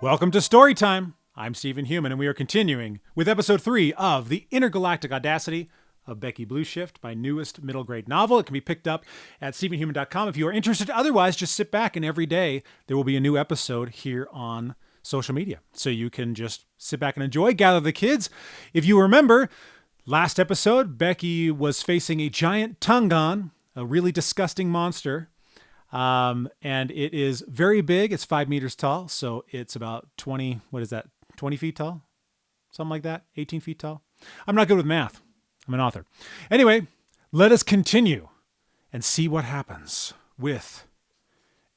Welcome to Storytime. I'm Stephen Human, and we are continuing with episode 3 of The Intergalactic Audacity of Becky Blueshift, my newest middle grade novel. It can be picked up at stephenhuman.com if you are interested. Otherwise, just sit back and every day there will be a new episode here on social media. So you can just sit back and enjoy, gather the kids. If you remember, last episode, Becky was facing a giant Tung-on, a really disgusting monster. And it is very big. It's 5 meters tall. So it's about 20 feet tall? Something like that. 18 feet tall. I'm not good with math. I'm an author. Anyway, let us continue and see what happens with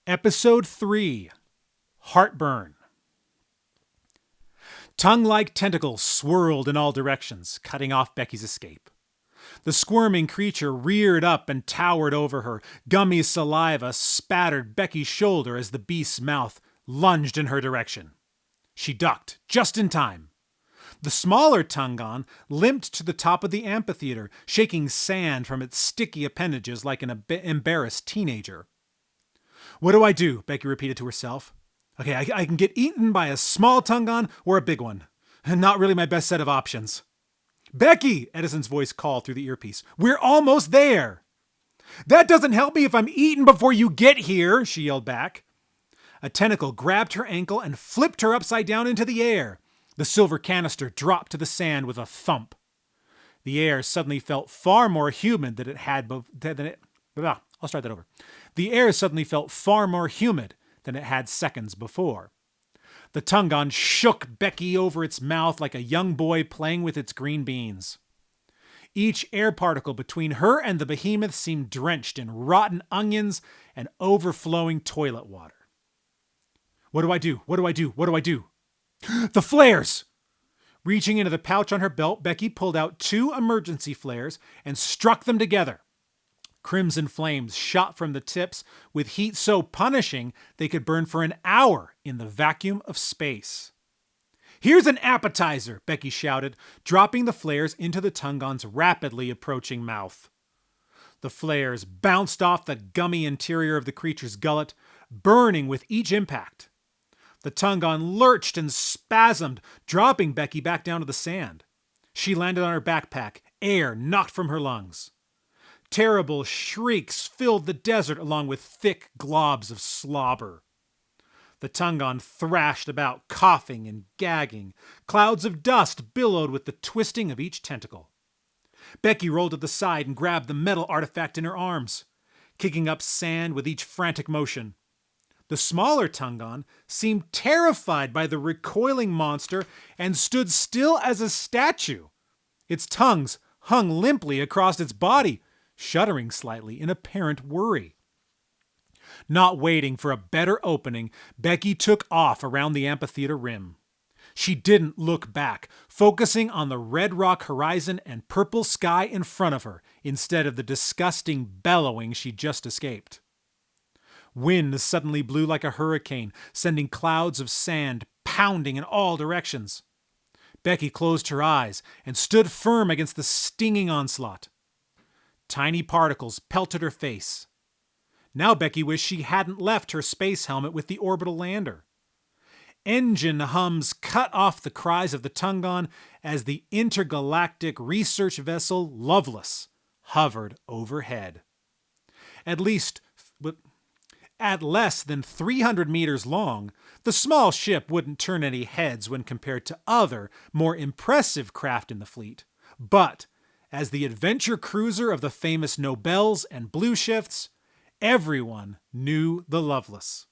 episode 3, Heartburn. Tongue-like tentacles swirled in all directions, cutting off Becky's escape. The squirming creature reared up and towered over her. Gummy saliva spattered Becky's shoulder as the beast's mouth lunged in her direction. She ducked, just in time. The smaller Tung-on limped to the top of the amphitheater, shaking sand from its sticky appendages like an embarrassed teenager. What do I do? Becky repeated to herself. Okay, I can get eaten by a small Tung-on or a big one. Not really my best set of options. Becky, Edison's voice called through the earpiece. We're almost there. That doesn't help me if I'm eaten before you get here, she yelled back. A tentacle grabbed her ankle and flipped her upside down into the air. The silver canister dropped to the sand with a thump. The air suddenly felt far more humid than it had The air suddenly felt far more humid than it had seconds before. The Tung-on shook Becky over its mouth like a young boy playing with its green beans. Each air particle between her and the behemoth seemed drenched in rotten onions and overflowing toilet water. What do I do? What do I do? What do I do? The flares! Reaching into the pouch on her belt, Becky pulled out 2 emergency flares and struck them together. Crimson flames shot from the tips with heat so punishing they could burn for an hour in the vacuum of space. Here's an appetizer, Becky shouted, dropping the flares into the Tung-on's rapidly approaching mouth. The flares bounced off the gummy interior of the creature's gullet, burning with each impact. The Tung-on lurched and spasmed, dropping Becky back down to the sand. She landed on her backpack, air knocked from her lungs. Terrible shrieks filled the desert along with thick globs of slobber. The Tung-on thrashed about, coughing and gagging. Clouds of dust billowed with the twisting of each tentacle. Becky rolled to the side and grabbed the metal artifact in her arms, kicking up sand with each frantic motion. The smaller Tung-on seemed terrified by the recoiling monster and stood still as a statue. Its tongues hung limply across its body, shuddering slightly in apparent worry. Not waiting for a better opening, Becky took off around the amphitheater rim. She didn't look back, focusing on the red rock horizon and purple sky in front of her instead of the disgusting bellowing she'd just escaped. Wind suddenly blew like a hurricane, sending clouds of sand pounding in all directions. Becky closed her eyes and stood firm against the stinging onslaught. Tiny particles pelted her face. Now Becky wished she hadn't left her space helmet with the orbital lander. Engine hums cut off the cries of the Tung-on as the intergalactic research vessel Loveless hovered overhead. At less than 300 meters long, the small ship wouldn't turn any heads when compared to other, more impressive craft in the fleet. But as the adventure cruiser of the famous Nobels and Blueshifts, everyone knew the Loveless.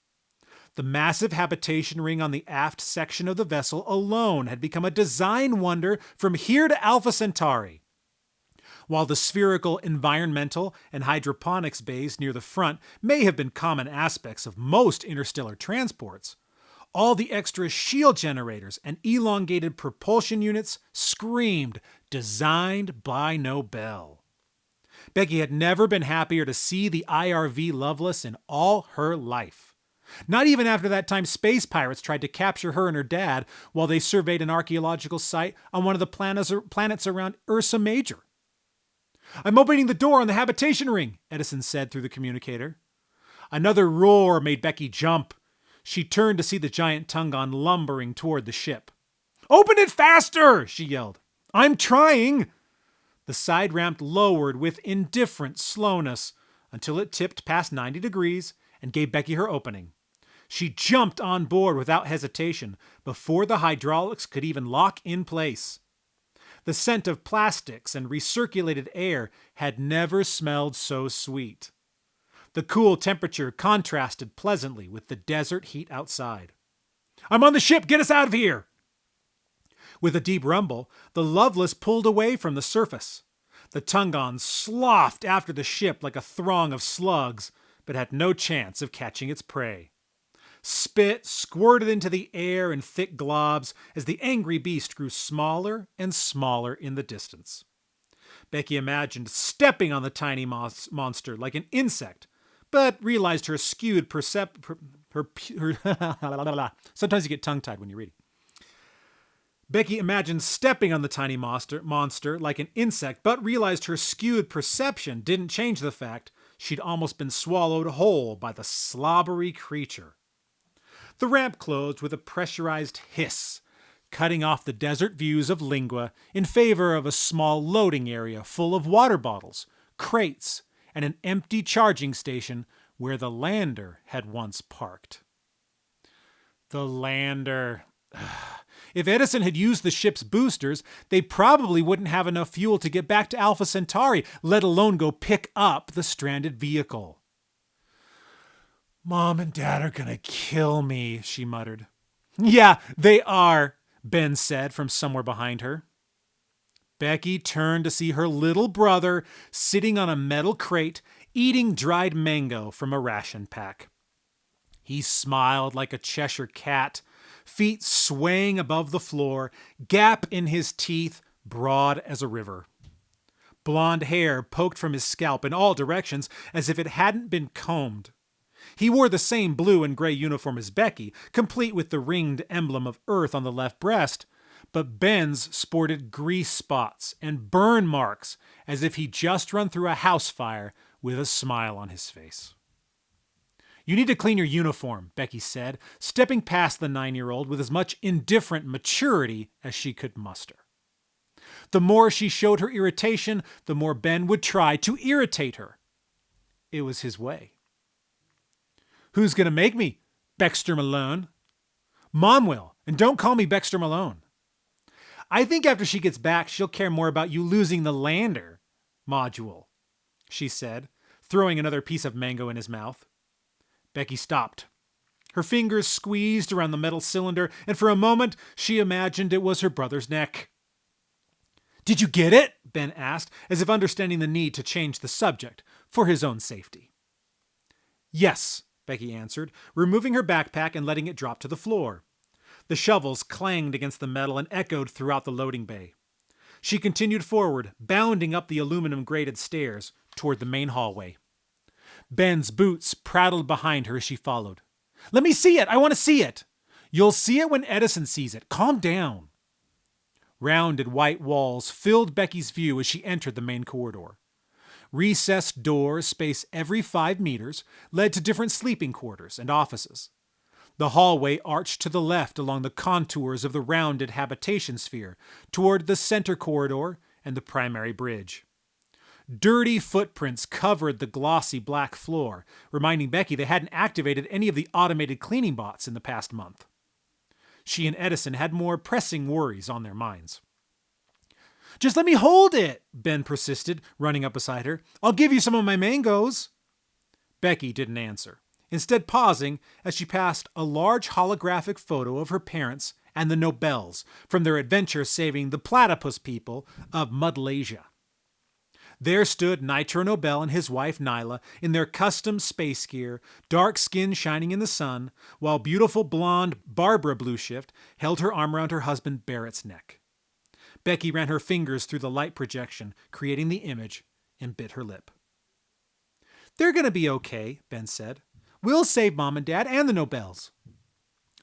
The massive habitation ring on the aft section of the vessel alone had become a design wonder from here to Alpha Centauri. While the spherical environmental and hydroponics bays near the front may have been common aspects of most interstellar transports, all the extra shield generators and elongated propulsion units screamed, designed by Nobel. Becky had never been happier to see the IRV Loveless in all her life. Not even after that time space pirates tried to capture her and her dad while they surveyed an archaeological site on one of the planets around Ursa Major. I'm opening the door on the habitation ring, Edison said through the communicator. Another roar made Becky jump. She turned to see the giant Tung-on lumbering toward the ship. "Open it faster!" she yelled. "I'm trying!" The side ramp lowered with indifferent slowness until it tipped past 90 degrees and gave Becky her opening. She jumped on board without hesitation before the hydraulics could even lock in place. The scent of plastics and recirculated air had never smelled so sweet. The cool temperature contrasted pleasantly with the desert heat outside. "I'm on the ship! Get us out of here!" With a deep rumble, the Loveless pulled away from the surface. The Tung-on sloughed after the ship like a throng of slugs, but had no chance of catching its prey. Spit squirted into the air in thick globs as the angry beast grew smaller and smaller in the distance. Becky imagined stepping on the tiny monster like an insect, but realized her skewed sometimes you get tongue-tied when you're reading. Becky imagined stepping on the tiny monster like an insect, but realized her skewed perception didn't change the fact she'd almost been swallowed whole by the slobbery creature. The ramp closed with a pressurized hiss, cutting off the desert views of Lingua in favor of a small loading area full of water bottles, crates, and an empty charging station where the lander had once parked. The lander. If Edison had used the ship's boosters, they probably wouldn't have enough fuel to get back to Alpha Centauri, let alone go pick up the stranded vehicle. "Mom and Dad are gonna kill me," she muttered. "Yeah, they are," Ben said from somewhere behind her. Becky turned to see her little brother sitting on a metal crate, eating dried mango from a ration pack. He smiled like a Cheshire cat, feet swaying above the floor, gap in his teeth broad as a river. Blonde hair poked from his scalp in all directions as if it hadn't been combed. He wore the same blue and gray uniform as Becky, complete with the ringed emblem of Earth on the left breast, but Ben's sported grease spots and burn marks as if he'd just run through a house fire with a smile on his face. "You need to clean your uniform," Becky said, stepping past the 9-year-old with as much indifferent maturity as she could muster. The more she showed her irritation, the more Ben would try to irritate her. It was his way. "Who's going to make me, Baxter Malone?" "Mom will, and don't call me Baxter Malone." "I think after she gets back, she'll care more about you losing the lander module," she said, throwing another piece of mango in his mouth. Becky stopped. Her fingers squeezed around the metal cylinder, and for a moment she imagined it was her brother's neck. "Did you get it?" Ben asked, as if understanding the need to change the subject for his own safety. "Yes," Becky answered, removing her backpack and letting it drop to the floor. The shovels clanged against the metal and echoed throughout the loading bay. She continued forward, bounding up the aluminum-grated stairs toward the main hallway. Ben's boots prattled behind her as she followed. "Let me see it! I want to see it!" "You'll see it when Edison sees it. Calm down." Rounded white walls filled Becky's view as she entered the main corridor. Recessed doors, spaced every 5 meters, led to different sleeping quarters and offices. The hallway arched to the left along the contours of the rounded habitation sphere toward the center corridor and the primary bridge. Dirty footprints covered the glossy black floor, reminding Becky they hadn't activated any of the automated cleaning bots in the past month. She and Edison had more pressing worries on their minds. "Just let me hold it," Ben persisted, running up beside her. "I'll give you some of my mangoes." Becky didn't answer, instead pausing as she passed a large holographic photo of her parents and the Nobels from their adventure saving the platypus people of Mudlasia. There stood Nitro Nobel and his wife Nyla in their custom space gear, dark skin shining in the sun, while beautiful blonde Barbara Blueshift held her arm around her husband Barrett's neck. Becky ran her fingers through the light projection, creating the image, and bit her lip. "They're going to be okay," Ben said. "We'll save Mom and Dad and the Nobels."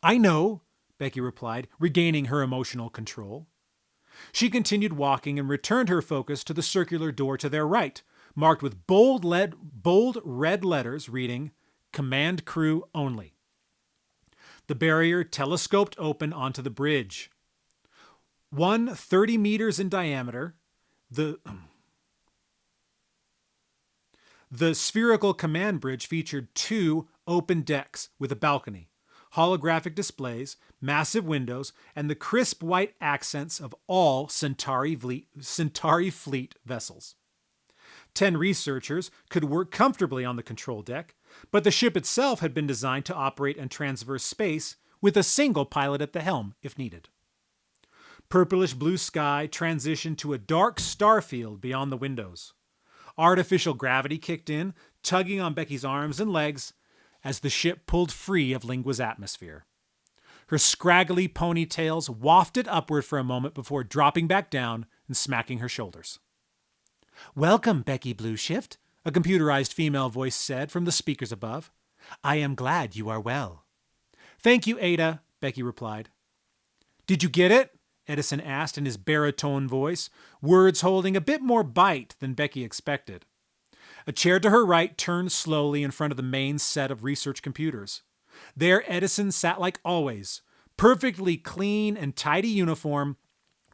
"I know," Becky replied, regaining her emotional control. She continued walking and returned her focus to the circular door to their right, marked with bold red letters reading, "Command Crew Only." The barrier telescoped open onto the bridge. One 30 meters in diameter, the spherical command bridge featured 2 open decks with a balcony, holographic displays, massive windows, and the crisp white accents of all Centauri fleet vessels. 10 researchers could work comfortably on the control deck, but the ship itself had been designed to operate and transverse space with a single pilot at the helm if needed. Purplish blue sky transitioned to a dark star field beyond the windows. Artificial gravity kicked in, tugging on Becky's arms and legs as the ship pulled free of Lingua's atmosphere. Her scraggly ponytails wafted upward for a moment before dropping back down and smacking her shoulders. "Welcome, Becky Blueshift," a computerized female voice said from the speakers above. "I am glad you are well." "Thank you, Ada," Becky replied. "Did you get it?" Edison asked in his baritone voice, words holding a bit more bite than Becky expected. A chair to her right turned slowly in front of the main set of research computers. There Edison sat like always, perfectly clean and tidy uniform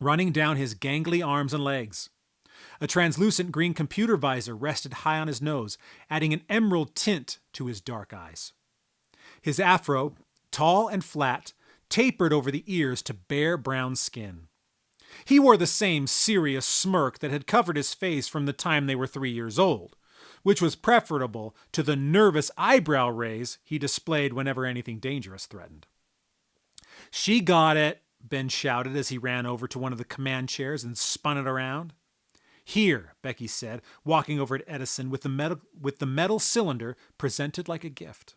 running down his gangly arms and legs. A translucent green computer visor rested high on his nose, adding an emerald tint to his dark eyes. His afro, tall and flat, tapered over the ears to bare brown skin. He wore the same serious smirk that had covered his face from the time they were 3 years old, which was preferable to the nervous eyebrow raise he displayed whenever anything dangerous threatened. "She got it," Ben shouted as he ran over to one of the command chairs and spun it around. "Here," Becky said, walking over to Edison with the metal cylinder presented like a gift.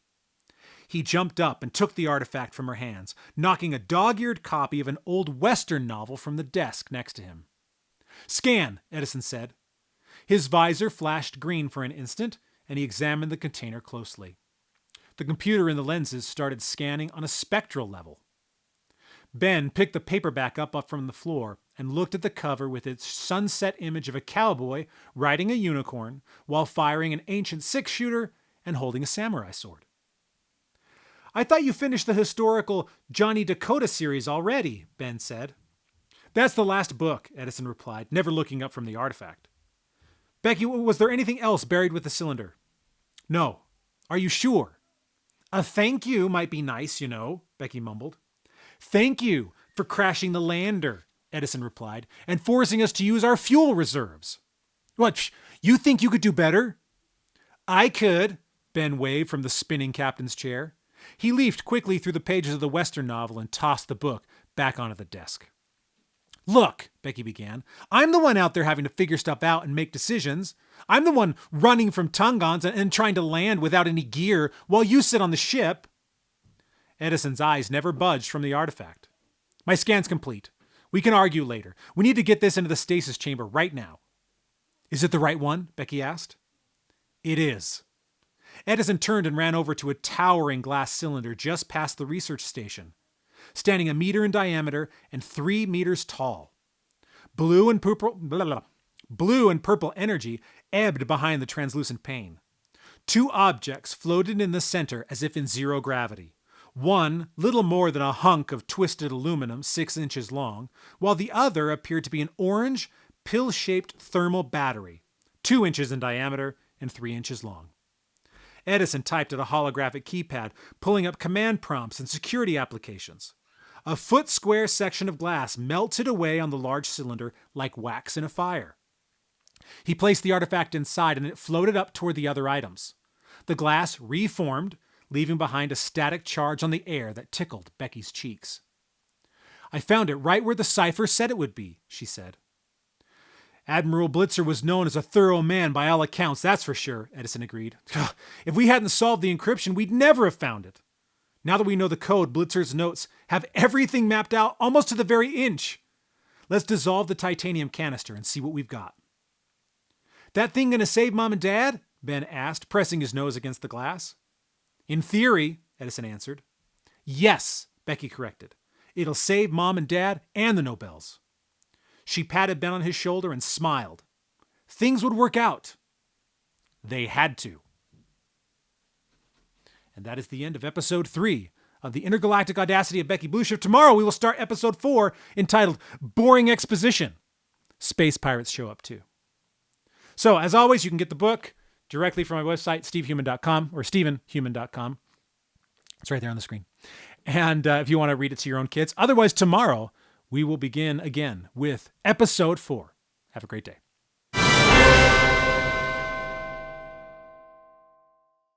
He jumped up and took the artifact from her hands, knocking a dog-eared copy of an old Western novel from the desk next to him. "Scan," Edison said. His visor flashed green for an instant, and he examined the container closely. The computer in the lenses started scanning on a spectral level. Ben picked the paperback up from the floor and looked at the cover with its sunset image of a cowboy riding a unicorn while firing an ancient six-shooter and holding a samurai sword. "I thought you finished the historical Johnny Dakota series already," Ben said. "That's the last book," Edison replied, never looking up from the artifact. "Becky, was there anything else buried with the cylinder?" "No. Are you sure?" "A thank you might be nice, you know," Becky mumbled. "Thank you for crashing the lander," Edison replied, "and forcing us to use our fuel reserves." "What, you think you could do better?" "I could," Ben waved from the spinning captain's chair. He leafed quickly through the pages of the Western novel and tossed the book back onto the desk. "Look," Becky began, "I'm the one out there having to figure stuff out and make decisions. I'm the one running from Tung-ons and trying to land without any gear while you sit on the ship." Edison's eyes never budged from the artifact. "My scan's complete. We can argue later. We need to get this into the stasis chamber right now." "Is it the right one?" Becky asked. "It is." Edison turned and ran over to a towering glass cylinder just past the research station, standing 1 meter in diameter and 3 meters tall. Blue and purple energy ebbed behind the translucent pane. 2 objects floated in the center as if in zero gravity. One, little more than a hunk of twisted aluminum 6 inches long, while the other appeared to be an orange, pill-shaped thermal battery, 2 inches in diameter and 3 inches long. Edison typed at a holographic keypad, pulling up command prompts and security applications. A foot-square section of glass melted away on the large cylinder like wax in a fire. He placed the artifact inside and it floated up toward the other items. The glass reformed, leaving behind a static charge on the air that tickled Becky's cheeks. "I found it right where the cipher said it would be," she said. "Admiral Blitzer was known as a thorough man by all accounts, that's for sure," Edison agreed. "If we hadn't solved the encryption, we'd never have found it. Now that we know the code, Blitzer's notes have everything mapped out almost to the very inch. Let's dissolve the titanium canister and see what we've got." "That thing gonna save Mom and Dad?" Ben asked, pressing his nose against the glass. "In theory," Edison answered. "Yes," Becky corrected. "It'll save Mom and Dad and the Nobels." She patted Ben on his shoulder and smiled. Things would work out. They had to. And that is the end of episode 3 of the intergalactic audacity of Becky Blueshift. Tomorrow we will start episode 4 entitled Boring Exposition. Space pirates show up too. So as always, you can get the book directly from my website, stevehuman.com or stephenhuman.com. It's right there on the screen. And if you want to read it to your own kids. Otherwise, tomorrow we will begin again with episode 4. Have a great day.